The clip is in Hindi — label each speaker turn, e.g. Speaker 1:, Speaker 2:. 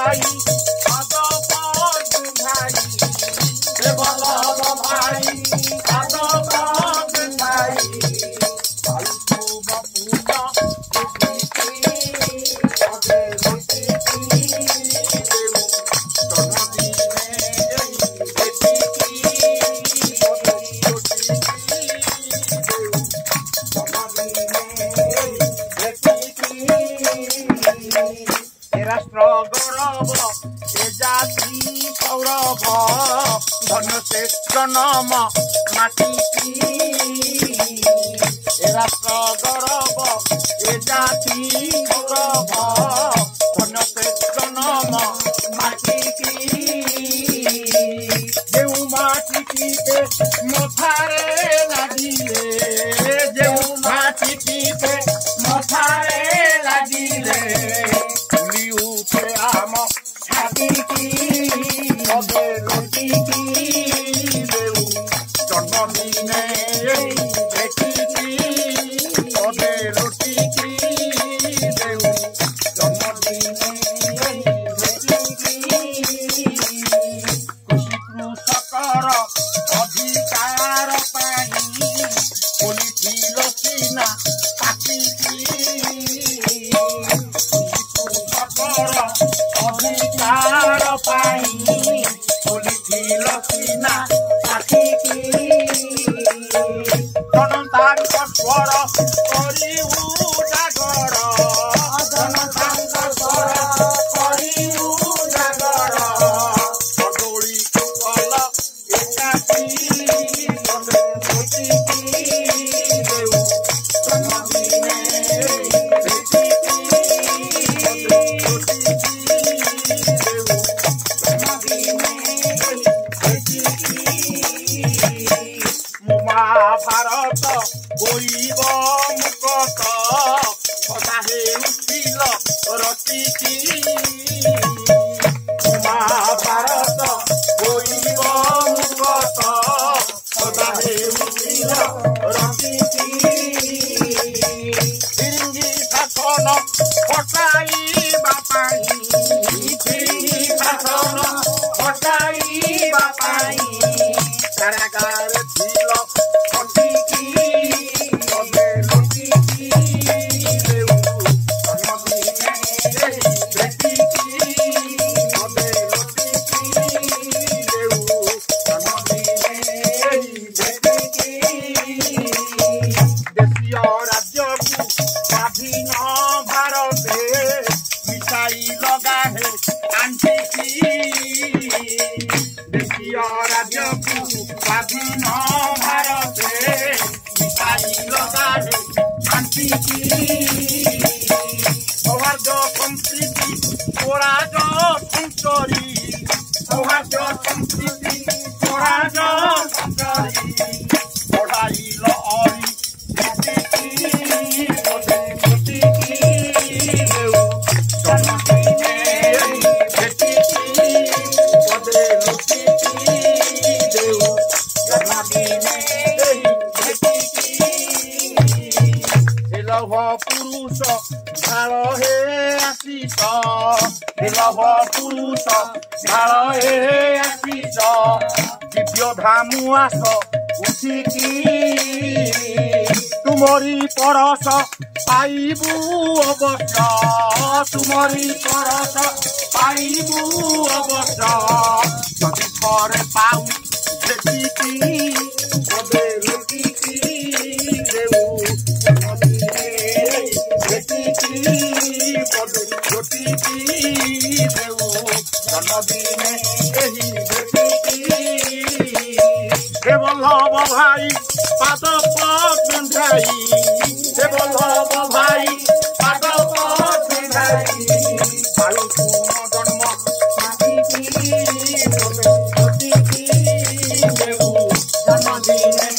Speaker 1: भाई पाद पगुंधाई हे बल्लभ भाई पाद पगुंधाई राष्ट्र गौरव ए जाति गौरव धन से जन्म माटी राष्ट्र गौरव ए जाति गौरव धन से जन्म माटी जो माटी की मथारे लागिले जो माटी की मथारे लागिले जन्मदिने कृषकर अधिकार पाई बोलिथिल सीना कृषकर अधिकार पाई बोलिथिल सीना जनतांकर स्वर करिउ जागर जनतांकर स्वर करिउ जागर सदोड़ी कुशल एकाकी देउ जन्मदिने महाभारत गईब मुकत सदा हेउथिल रचिकी महाभारत गईब मुकत सदा हेउथिल रचिकी फिरिंगी शासन हटाइबा पाई फिरिंगी शासन हटाइबा पाई कारागार थिल स्वाधीन भारते मिसाई लगा है आंटी देशीय राज्य को स्वाधीन भारते मिसाई लगा है आंटी सौहार्द संस्कृति स्वराज संस्कारी सौहार्द संस्कृति स्वराज संस्कारी पढ़ाई लहरी पुरुष झाल हे आशीष लभ पुरुष झाल हे आशीष दिव्य धामु आस उठिकी तुमरी परस पाइबु अवश्य तुमरी परस पाइबु अवश्य जदि थरे पाऊ देखिकी पदे लुटिकी देऊ जन्मदिने हे बल्लभ भाई पाद पगुंधाई हे बल्लभ भाई पाद पगुंधाई आयु पूर्ण जन्म जन्मदिने